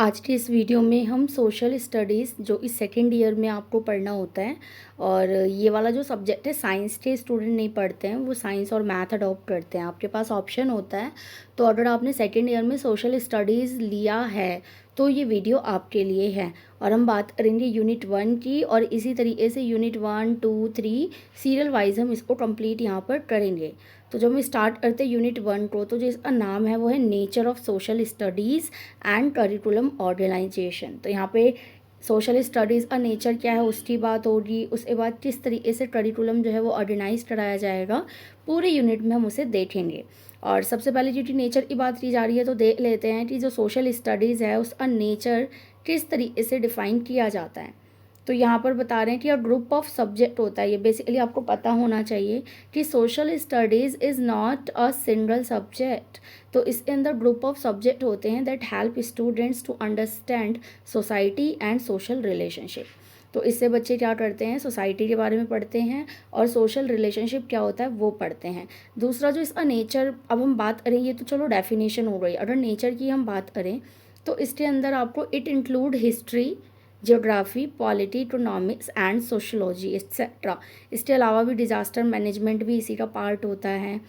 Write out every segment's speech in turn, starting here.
आज की इस वीडियो में हम सोशल स्टडीज़ जो इस सेकेंड ईयर में आपको पढ़ना होता है और ये वाला जो सब्जेक्ट है साइंस के स्टूडेंट नहीं पढ़ते हैं, वो साइंस और मैथ अडॉप्ट करते हैं। आपके पास ऑप्शन होता है। तो अगर आपने सेकेंड ईयर में सोशल स्टडीज़ लिया है तो ये वीडियो आपके लिए है। और हम बात करेंगे यूनिट 1 की और इसी तरीके से यूनिट 1, 2, 3 सीरियल वाइज हम इसको कंप्लीट यहाँ पर करेंगे। तो जब हम स्टार्ट करते हैं यूनिट 1 को, तो जिसका नाम है वो है nature of social studies and curriculum organisation. तो यहाँ पे सोशल स्टडीज़ का नेचर क्या है उसकी बात होगी, उसके बाद किस तरीके से करिकुलम जो है वो ऑर्गेनाइज कराया जाएगा, पूरे यूनिट में हम उसे देखेंगे। और सबसे पहले क्योंकि नेचर की बात की जा रही है तो देख लेते हैं कि जो सोशल स्टडीज़ है उसका नेचर किस तरीके से डिफ़ाइन किया जाता है। तो यहाँ पर बता रहे हैं कि अ ग्रुप ऑफ सब्जेक्ट होता है। ये बेसिकली आपको पता होना चाहिए कि social studies is not a single subject. तो इसके अंदर ग्रुप ऑफ सब्जेक्ट होते हैं that help students to understand society and social relationship. तो इससे बच्चे क्या करते हैं, सोसाइटी के बारे में पढ़ते हैं और सोशल रिलेशनशिप क्या होता है वो पढ़ते हैं। दूसरा जो इसका नेचर, अब हम बात करें, ये तो चलो डेफिनेशन हो गई। अगर नेचर की हम बात करें तो इसके अंदर आपको it include history, geography, polity, economics and sociology etcetera. इसके अलावा भी डिज़ास्टर मैनेजमेंट भी इसी का पार्ट होता है।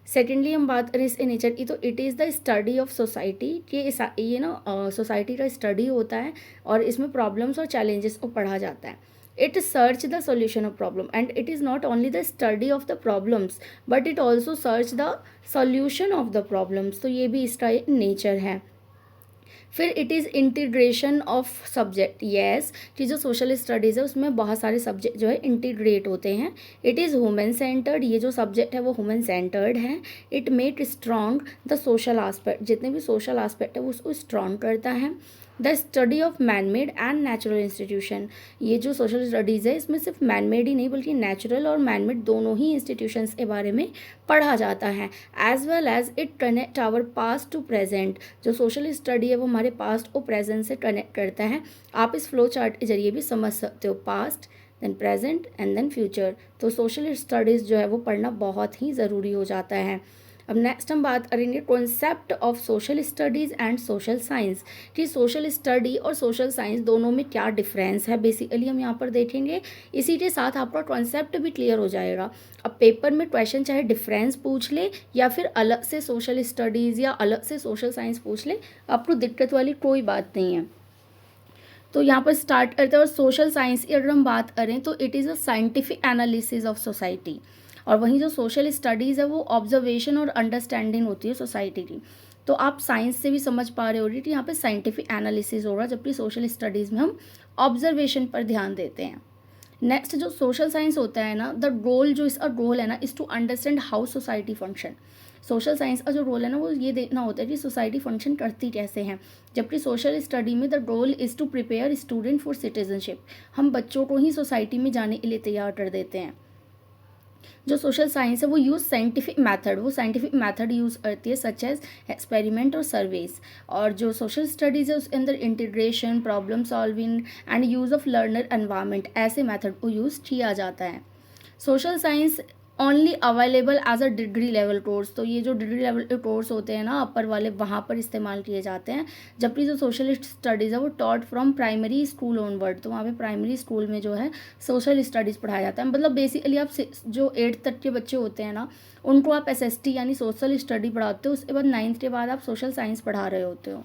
सेकेंडली हम बात करें इसके नेचर की तो it is the study of society, कि ये ना सोसाइटी का स्टडी होता है और इसमें प्रॉब्लम्स और चैलेंजेस को पढ़ा जाता है। It search the solution of problem and it is not only the study of the problems but it also search the solution of the problems. तो ये भी इसका एक नेचर है। फिर it is integration of subject, yes, कि जो social studies है उसमें बहुत सारे सब्जेक्ट जो है इंटीग्रेट होते हैं। इट इज़ ह्यूमन सेंटर्ड, ये जो सब्जेक्ट है वो ह्यूमन सेंटर्ड है। It make strong the social aspect, जितने भी सोशल आस्पेक्ट है वो उसको स्ट्रॉन्ग करता है। The study of man made and natural institution, ये जो सोशल स्टडीज़ है इसमें सिर्फ मैन मेड ही नहीं बल्कि नेचुरल और मैन मेड दोनों ही इंस्टीट्यूशंस के बारे में पढ़ा जाता है। As well as it connect our past to present, जो सोशल स्टडी है वो हमारे पास्ट और प्रेजेंट से कनेक्ट करता है। आप इस फ्लो चार्ट के जरिए भी समझ सकते हो, past then present and then future. तो सोशल स्टडीज़ जो है वो पढ़ना बहुत ही ज़रूरी हो जाता है। अब नेक्स्ट हम बात करेंगे concept of social studies and social science, कि सोशल स्टडी और सोशल साइंस दोनों में क्या डिफरेंस है बेसिकली हम यहाँ पर देखेंगे। इसी के साथ आपका कॉन्सेप्ट भी क्लियर हो जाएगा। अब पेपर में क्वेश्चन चाहे डिफरेंस पूछ ले या फिर अलग से सोशल स्टडीज़ या अलग से सोशल साइंस पूछ ले, आपको दिक्कत वाली कोई बात नहीं है। तो यहाँ पर स्टार्ट करते हैं। और सोशल साइंस की अगर हम बात करें तो it is a scientific analysis of society, और वहीं जो सोशल स्टडीज़ है वो ऑब्जर्वेशन और अंडरस्टैंडिंग होती है सोसाइटी की। तो आप साइंस से भी समझ पा रहे होगी कि यहाँ पे साइंटिफिक एनालिसिस होगा, जबकि सोशल स्टडीज़ में हम ऑब्जर्वेशन पर ध्यान देते हैं। नेक्स्ट जो सोशल साइंस होता है ना, द गोल, जो इसका गोल है ना, is to understand how society function. Social science का जो रोल है ना वो ये देखना होता है कि सोसाइटी फंक्शन करती कैसे हैं, जबकि सोशल स्टडी में the goal is to prepare student for citizenship. हम बच्चों को ही सोसाइटी में जाने के लिए तैयार कर देते हैं। जो सोशल साइंस है वो यूज़ साइंटिफिक मेथड, वो साइंटिफिक मेथड यूज़ करती है सच एज एक्सपेरिमेंट और सर्वेज। और जो सोशल स्टडीज़ है उसके अंदर integration, problem solving and use of learner environment, ऐसे मेथड को यूज़ किया जाता है। Social science only available as a degree level course, तो ये जो डिग्री लेवल के कोर्स होते हैं ना अपर वाले, वहाँ पर इस्तेमाल किए जाते हैं। जबकि जो सोशल स्टडीज़ है वो taught from primary school onward, तो वहाँ पे प्राइमरी स्कूल में जो है सोशल स्टडीज़ पढ़ाया जाता है। मतलब बेसिकली आप जो 8th तक के बच्चे होते हैं ना उनको आप SST यानी सोशल स्टडी पढ़ाते हो, उसके बाद 9th के बाद आप सोशल साइंस पढ़ा रहे होते हो।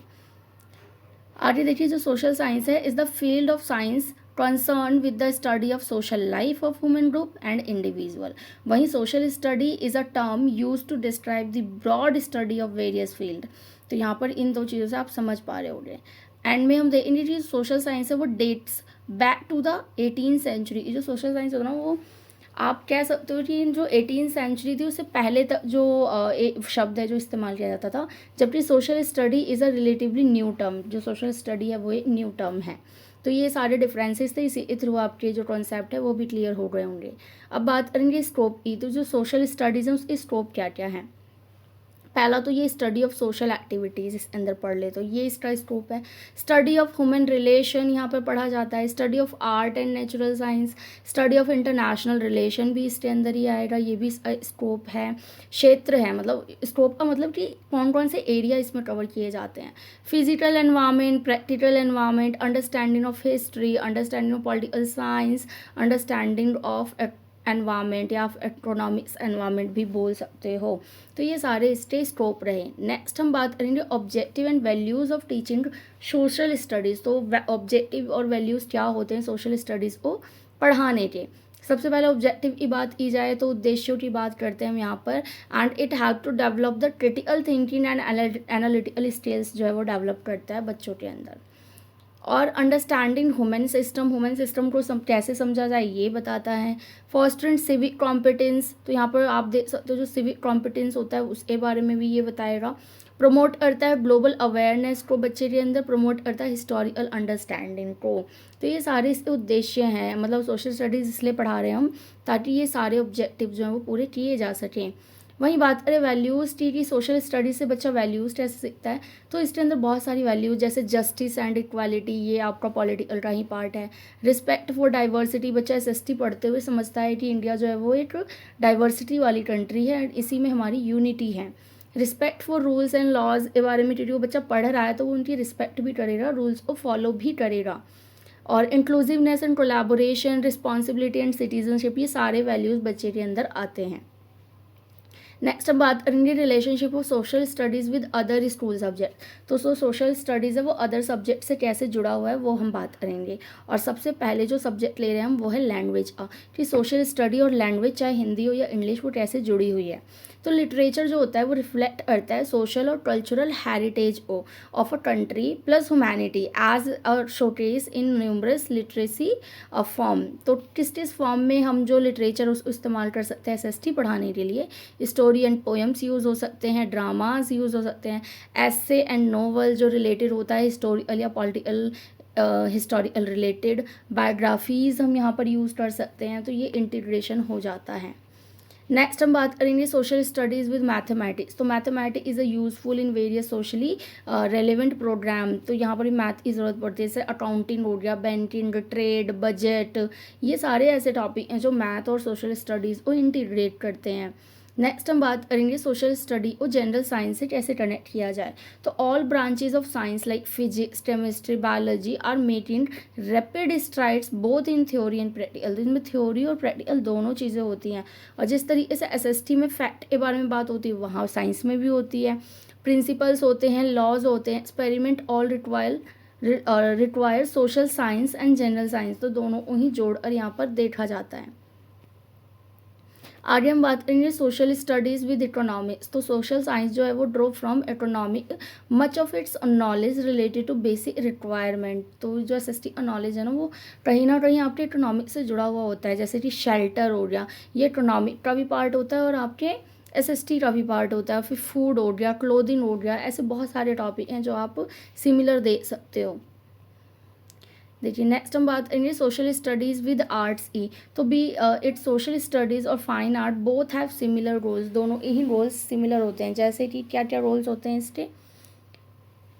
आगे देखिए, जो सोशल साइंस है is the field of science concerned with the study of social life of human group and individual। वहीं social study is a term used to describe the broad study of various field। तो यहाँ पर इन दो चीज़ों से आप समझ पा रहे होंगे। एंड में हम देखेंगे जो सोशल साइंस है वो dates back to the 18th century. जो सोशल साइंस होता है ना वो आप कह सकते हो कि जो 18th सेंचुरी थी उससे पहले तक जो शब्द है जो इस्तेमाल किया जाता था, जबकि social study is a relatively new term. जो सोशल स्टडी है वो एक न्यू टर्म है। तो ये सारे डिफरेंसेस थे, इसी थ्रू आपके जो कॉन्सेप्ट है वो भी क्लियर हो गए होंगे। अब बात करेंगे स्कोप की, तो जो सोशल स्टडीज़ हैं उसकी स्कोप क्या क्या है। पहला तो ये स्टडी ऑफ सोशल एक्टिविटीज़ इस अंदर पढ़ ले, तो ये इसका स्कोप है। स्टडी ऑफ ह्यूमन रिलेशन यहाँ पर पढ़ा जाता है। Study of art and natural science, study of international relation भी इसके अंदर ही आएगा, ये भी स्कोप है। क्षेत्र है, मतलब स्कोप का मतलब कि कौन कौन से एरिया इसमें कवर किए जाते हैं। Physical environment, practical environment, understanding of history, understanding of political science, understanding of environment या इकोनॉमिक्स एनवायरनमेंट भी बोल सकते हो। तो ये सारे इसके स्कोप रहे। नेक्स्ट हम बात करेंगे objective and values of teaching social studies. तो ऑब्जेक्टिव और वैल्यूज़ क्या होते हैं सोशल स्टडीज़ को पढ़ाने के। सबसे पहले ऑब्जेक्टिव की बात की जाए तो उद्देश्यों की बात करते हैं हम यहाँ पर। And it help to develop the critical thinking and analytical skills जो है वो डेवलप करता है बच्चों के अंदर। और अंडरस्टैंडिंग ह्यूमन सिस्टम को कैसे समझा जाए ये बताता है। फॉस्टरिंग सिविक कॉम्पिटेंस, तो यहाँ पर आप देख सकते हो जो सिविक कॉम्पिटेंस होता है उसके बारे में भी ये बताएगा। प्रमोट करता है ग्लोबल अवेयरनेस को बच्चे के अंदर, प्रमोट करता है हिस्टोरिकल अंडरस्टैंडिंग को। तो ये सारे इसके उद्देश्य हैं, मतलब सोशल स्टडीज़ इसलिए पढ़ा रहे हैं हम ताकि ये सारे ऑब्जेक्टिव जो हैं वो पूरे किए जा सकें। वहीं बात करें वैल्यूज़ की सोशल स्टडीज़ से बच्चा वैल्यूज़ कैसे सीखता है, तो इसके अंदर बहुत सारी वैल्यूज़ जैसे जस्टिस एंड इक्वालिटी, ये आपका पॉलिटिकल का ही पार्ट है। रिस्पेक्ट फॉर डाइवर्सिटी, बच्चा एसएसटी पढ़ते हुए समझता है कि इंडिया जो है वो एक डाइवर्सिटी वाली कंट्री है, इसी में हमारी यूनिटी है। Respect for rules and laws के बारे में क्योंकि वो बच्चा पढ़ रहा है तो वो उनकी रिस्पेक्ट भी करेगा, रूल्स को फॉलो भी करेगा। और inclusiveness and collaboration, responsibility and citizenship, ये सारे वैल्यूज़ बच्चे के अंदर आते हैं। नेक्स्ट हम बात करेंगे relationship of social studies with other school subject. तो सोशल स्टडीज़ है वो अदर सब्जेक्ट से कैसे जुड़ा हुआ है वो हम बात करेंगे। और सबसे पहले जो सब्जेक्ट ले रहे हैं हम वो है लैंग्वेज का, कि सोशल स्टडी और लैंग्वेज चाहे हिंदी हो या इंग्लिश वो कैसे जुड़ी हुई है। तो लिटरेचर जो होता है वो रिफ्लेक्ट करता है सोशल और cultural heritage of a country plus humanity as a showcase in numerous literacy form. तो किस फॉर्म में हम जो लिटरेचर उसको इस्तेमाल कर सकते हैं एसएसटी पढ़ाने के लिए। स्टोरी एंड पोएम्स यूज़ हो सकते हैं, ड्रामाज यूज़ हो सकते हैं, एसे एंड नोवेल जो रिलेटेड होता है हिस्टोरिकल या पॉलिटिकल हिस्टोरिकल रिलेटेड, बायोग्राफीज़ हम यहाँ पर यूज़ कर सकते हैं। तो ये इंटीग्रेशन हो जाता है। नेक्स्ट हम बात करेंगे सोशल स्टडीज़ विद मैथमेटिक्स। तो mathematics is a useful in various socially relevant programme. तो यहाँ पर भी मैथ की ज़रूरत पड़ती है, जैसे अकाउंटिंग हो गया, बैंकिंग, ट्रेड, बजट, ये सारे ऐसे टॉपिक हैं जो मैथ और सोशल स्टडीज़ को इंटीग्रेट करते हैं। नेक्स्ट हम बात करेंगे सोशल स्टडी को जनरल साइंस से कैसे कनेक्ट किया जाए। तो all branches of science like physics, chemistry, biology are making rapid strides both in theory and practical. तो इसमें थ्योरी और प्रैक्टिकल दोनों चीज़ें होती हैं। और जिस तरीके से एसएसटी में फैक्ट के बारे में बात होती है वहाँ साइंस में भी होती है। प्रिंसिपल्स होते हैं, लॉज होते हैं, experiment all require social science and general science. तो दोनों ही जोड़कर यहाँ पर देखा जाता है। आगे हम बात करेंगे सोशल स्टडीज़ विद इकोनॉमिक्स। तो सोशल साइंस जो है वो draw from economic much of its knowledge related to basic requirement. तो जो एसएसटी का नॉलेज है ना वो कहीं ना कहीं आपके इकोनॉमिक से जुड़ा हुआ होता है। जैसे कि शेल्टर हो गया, ये इकोनॉमिक का भी पार्ट होता है और आपके एसएसटी का भी पार्ट होता है। फिर फूड हो गया, क्लोथिंग हो गया, ऐसे बहुत सारे टॉपिक हैं जो आप सिमिलर देख सकते हो। देखिए नेक्स्ट हम बात करेंगे सोशल स्टडीज़ विद आर्ट्स ई। तो भी इट्स सोशल स्टडीज़ और fine art both have similar goals. दोनों ही गोल्स सिमिलर होते हैं। जैसे कि क्या क्या गोल्स होते हैं इसके,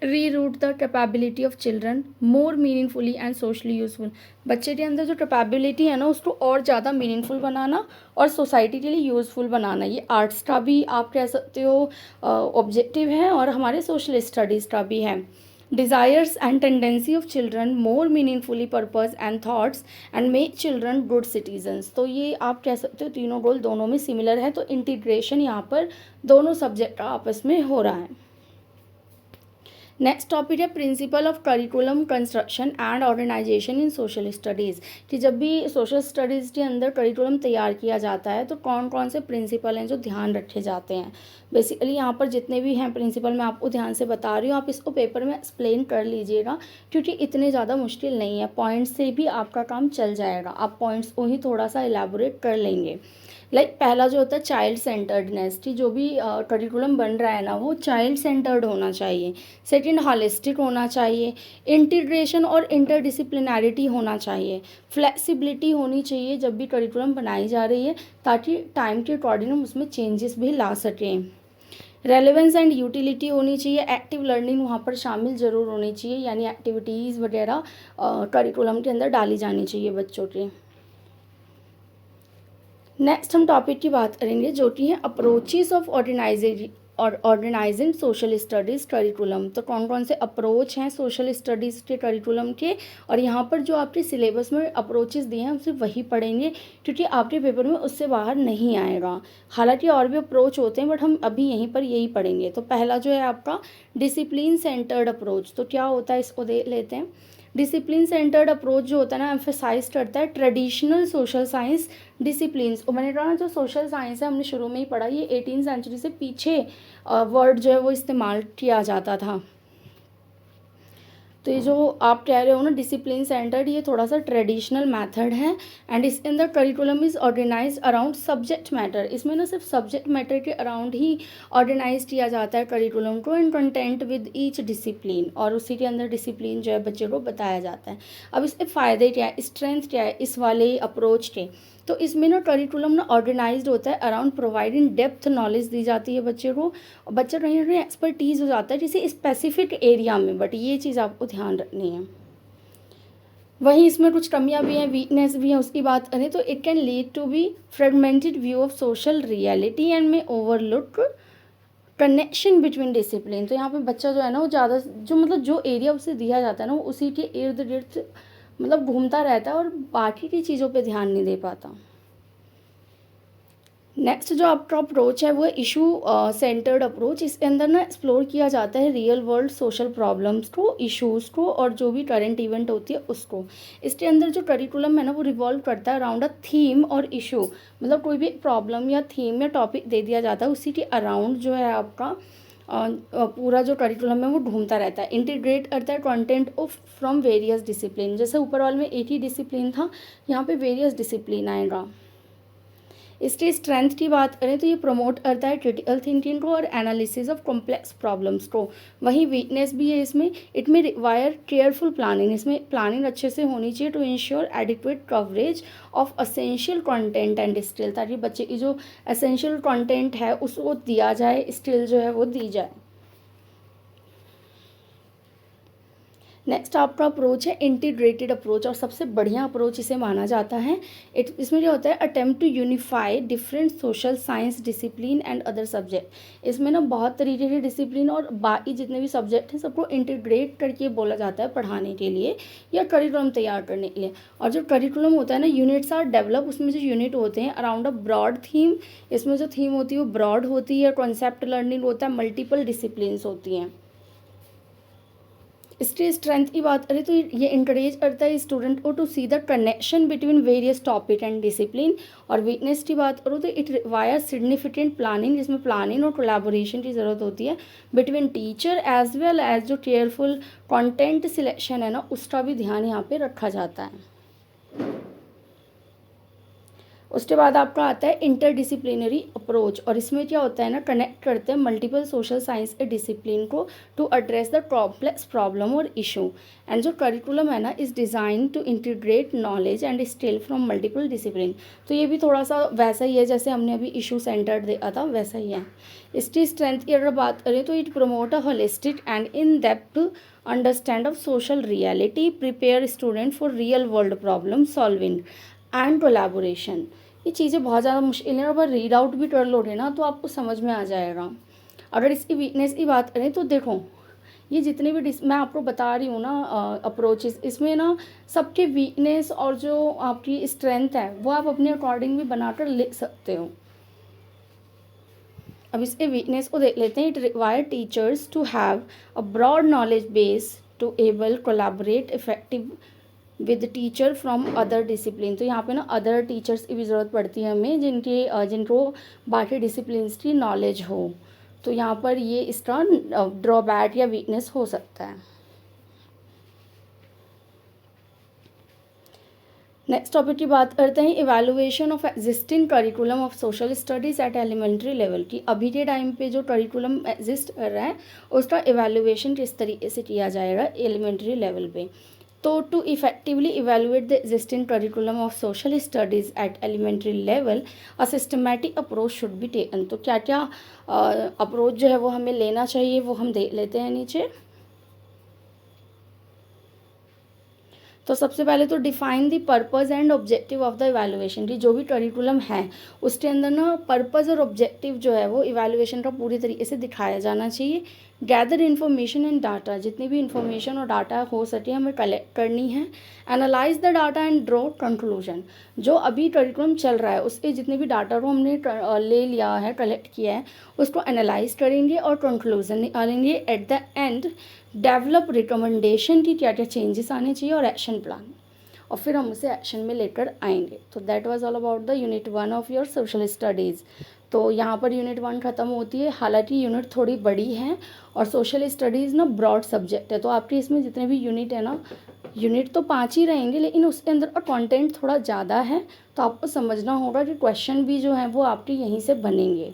reroute the capability of children more meaningfully and socially useful. बच्चे के अंदर जो कैपेबिलिटी है ना उसको और ज़्यादा मीनिंगफुल बनाना और सोसाइटी के लिए यूज़फुल बनाना, ये आर्ट्स का भी आप कह सकते हो ऑब्जेक्टिव है और हमारे सोशल स्टडीज़ का भी है। desires and tendency of children more meaningfully purpose and thoughts and make children good citizens। तो ये आप कह सकते हो तीनों गोल दोनों में सिमिलर है। तो इंटीग्रेशन यहाँ पर दोनों सब्जेक्ट का आपस में हो रहा है। नेक्स्ट टॉपिक है principle of curriculum construction and organisation in social studies. कि जब भी सोशल स्टडीज़ के अंदर करिकुलम तैयार किया जाता है तो कौन कौन से प्रिंसिपल हैं जो ध्यान रखे जाते हैं। बेसिकली यहाँ पर जितने भी हैं प्रिंसिपल मैं आपको ध्यान से बता रही हूँ, आप इसको पेपर में एक्सप्लेन कर लीजिएगा क्योंकि इतने ज़्यादा मुश्किल नहीं है। पॉइंट्स से भी आपका काम चल जाएगा, आप पॉइंट्स को ही थोड़ा सा एलैबोरेट कर लेंगे। पहला जो होता है चाइल्ड सेंटर्डनेस, कि जो भी करिकुलम बन रहा है ना वो चाइल्ड सेंटर्ड होना चाहिए। सेकंड हॉलिस्टिक होना चाहिए। इंटीग्रेशन और इंटरडिसिप्लिनैरिटी होना चाहिए। फ्लेक्सिबिलिटी होनी चाहिए जब भी करिकुलम बनाई जा रही है ताकि टाइम के अकॉर्डिंग हम उसमें चेंजेस भी ला सकें। रेलेवेंस एंड यूटिलिटी होनी चाहिए, एक्टिव लर्निंग वहाँ पर शामिल ज़रूर होनी चाहिए, यानी एक्टिविटीज़ वगैरह करिकुलम के अंदर डाली जानी चाहिए बच्चों के। नेक्स्ट हम टॉपिक की बात करेंगे जो कि है approaches of organising social studies curriculum. तो कौन कौन से अप्रोच हैं सोशल स्टडीज़ के करिकुलम के, और यहाँ पर जो आपके सिलेबस में अप्रोचेस दिए हैं हम सिर्फ वही पढ़ेंगे क्योंकि आपके पेपर में उससे बाहर नहीं आएगा। हालांकि और भी अप्रोच होते हैं बट हम अभी यहीं पर यही पढ़ेंगे। तो पहला जो है आपका डिसिप्लिन सेंटर्ड अप्रोच। तो क्या होता है इसको देख लेते हैं। डिसिप्लिन सेंटर्ड अप्रोच जो होता है ना एम्फेसाइज करता है ट्रेडिशनल सोशल साइंस डिसिप्लिन्स। और मैंने कहा ना जो सोशल साइंस है हमने शुरू में ही पढ़ा, ये 18वीं सेंचुरी से पीछे वर्ड जो है वो इस्तेमाल किया जाता था। तो ये जो आप कह रहे हो ना डिसिप्लिन सेंटर्ड, ये थोड़ा सा ट्रेडिशनल मेथड है एंड इसके अंदर curriculum is organise around subject matter. इसमें ना सिर्फ सब्जेक्ट मैटर के अराउंड ही ऑर्गेनाइज किया जाता है करिकुलम को, and content with each discipline, और उसी के अंदर डिसिप्लिन जो है बच्चे को बताया जाता है। अब इसके फ़ायदे क्या है, स्ट्रेंथ क्या है इस वाले अप्रोच के, तो इसमें ना करिकुलम ना ऑर्गेनाइज्ड होता है अराउंड प्रोवाइडिंग डेप्थ नॉलेज दी जाती है बच्चे को, और बच्चा कहीं ना कहीं एक्सपर्टीज़ हो जाता है किसी स्पेसिफिक एरिया में, बट ये चीज़ आपको ध्यान रखनी है। वहीं इसमें कुछ कमियां भी हैं, वीकनेस भी हैं, उसकी बात करें तो it can lead to be fragmented view of social reality and में ओवरलुक कनेक्शन बिटवीन डिसिप्लिन। तो यहाँ पे बच्चा जो है ना वो ज़्यादा जो मतलब जो एरिया उसे दिया जाता है ना वो उसी के इर्द गिर्द मतलब घूमता रहता है और बाकी की चीज़ों पे ध्यान नहीं दे पाता। नेक्स्ट जो आपका अप्रोच है वो इशू सेंटर्ड अप्रोच। इसके अंदर ना एक्सप्लोर किया जाता है रियल वर्ल्ड सोशल प्रॉब्लम्स को, इश्यूज़ को, और जो भी करंट इवेंट होती है उसको। इसके अंदर जो करिकुलम है ना वो रिवॉल्व करता है अराउंड अ थीम और इशू, मतलब कोई भी प्रॉब्लम या थीम या टॉपिक दे दिया जाता है उसी के अराउंड जो है आपका पूरा जो करिकुलम है वो घूमता रहता है। इंटीग्रेट करता है content of from various discipline. जैसे ऊपर वाले में एक ही डिसिप्लिन था, यहाँ पे वेरियस डिसिप्लिन आएगा। इसकी स्ट्रेंथ की बात करें तो ये प्रमोट करता है क्रिटिकल थिंकिंग को और एनालिसिस ऑफ कॉम्प्लेक्स प्रॉब्लम्स को। वहीं वीकनेस भी है इसमें, इट में रिक्वायर केयरफुल प्लानिंग। इसमें प्लानिंग अच्छे से होनी चाहिए to ensure adequate coverage of essential content and skill, ताकि बच्चे की जो असेंशियल कंटेंट है उसको दिया जाए, स्किल जो है वो दी जाए। नेक्स्ट आपका अप्रोच है इंटीग्रेटेड अप्रोच, और सबसे बढ़िया अप्रोच इसे माना जाता है। इसमें क्या होता है attempt to unify different social science discipline and other subject. इसमें ना बहुत तरीके के डिसिप्लिन और बाकी जितने भी सब्जेक्ट हैं सबको इंटीग्रेट करके बोला जाता है पढ़ाने के लिए या करिकुलम तैयार करने के लिए। और जो करिकुलम होता है ना यूनिट्स आर डेवलप, उसमें जो यूनिट होते हैं अराउंड अ ब्रॉड थीम। इसमें जो थीम होती है वो ब्रॉड होती है, कॉन्सेप्ट लर्निंग होता है, मल्टीपल डिसिप्लिन्स होती हैं। इसकी स्ट्रेंथ की बात करें तो ये इंकरेज करता है स्टूडेंट को to see the connection between various topic and discipline. और वीकनेस की बात करूँ तो इट रिक्वायर सिग्निफिकेंट प्लानिंग, जिसमें प्लानिंग और कोलैबोरेशन की ज़रूरत होती है between teacher as well as जो केयरफुल कंटेंट सिलेक्शन है ना उसका भी ध्यान यहाँ पे रखा जाता है। उसके बाद आपका आता है इंटरडिसिप्लिनरी अप्रोच, और इसमें क्या होता है ना कनेक्ट करते हैं मल्टीपल सोशल साइंस के डिसिप्लिन को to address the complex problem और इशू। एंड जो करिकुलम है ना is design to integrate knowledge and skill from multiple discipline. तो ये भी थोड़ा सा वैसा ही है जैसे हमने अभी इशू सेंटर्ड देखा था, वैसा ही है। इसकी स्ट्रेंथ की अगर बात करें तो it promote a holistic and in depth understand of social reality, prepare student for real world problem solving and collaboration. ये चीज़ें बहुत ज़्यादा मुश्किल हैं, और रीड आउट भी कर लोगे ना तो आपको समझ में आ जाएगा। अगर इसकी वीकनेस की बात करें तो देखो ये जितने भी मैं आपको बता रही हूँ ना अप्रोचेस, इसमें ना सबके वीकनेस और जो आपकी स्ट्रेंथ है वो आप अपने अकॉर्डिंग भी बनाकर लिख सकते हो। अब इसके वीकनेस को देख लेते हैं। It require teachers to have a broad knowledge base to able collaborate effective with teacher from other discipline. तो यहाँ पे ना अदर टीचर्स की भी ज़रूरत पड़ती है हमें जिनको बाकी डिसिप्लिन्स की नॉलेज हो। तो यहाँ पर ये इसका ड्रॉबैक या वीकनेस हो सकता है। नेक्स्ट टॉपिक की बात करते हैं evaluation of existing curriculum of social studies at elementary level की। अभी के टाइम पे जो करिकुलम एग्जिस्ट कर रहा है उसका इवैल्यूएशन किस तरीके से किया जाएगा एलिमेंट्री लेवल पे। तो to effectively evaluate the existing curriculum of social studies at elementary level a systematic approach should be taken. तो क्या क्या अप्रोच जो है वो हमें लेना चाहिए वो हम देख लेते हैं नीचे। तो सबसे पहले तो define the purpose and objective of the evaluation की जो भी करिकुलम है उसके अंदर ना पर्पस और ऑब्जेक्टिव जो है वो इवैल्यूएशन का पूरी तरीके से दिखाया जाना चाहिए। गैदर इन्फॉर्मेशन एंड डाटा, जितनी भी इंफॉर्मेशन और डाटा हो सके हमें कलेक्ट करनी है। Analyse the data and draw conclusion, जो अभी करिकुलम चल रहा है उसके जितने भी डाटा को हमने ले लिया है, कलेक्ट किया है, उसको एनालाइज करेंगे और कंक्लूजन निकालेंगे। At the end develop recommendation की क्या क्या चेंजेस आने चाहिए और एक्शन प्लान, और फिर हम उसे एक्शन में लेकर आएंगे। तो that was all about the unit 1 of your social studies. तो यहाँ पर यूनिट 1 ख़त्म होती है, हालांकि यूनिट थोड़ी बड़ी है और सोशल स्टडीज़ ना ब्रॉड सब्जेक्ट है, तो आपके इसमें जितने भी यूनिट है ना, यूनिट तो 5 ही रहेंगे लेकिन उसके अंदर का कंटेंट थोड़ा ज़्यादा है, तो आपको समझना होगा कि क्वेश्चन भी जो है वो आपके यहीं से बनेंगे।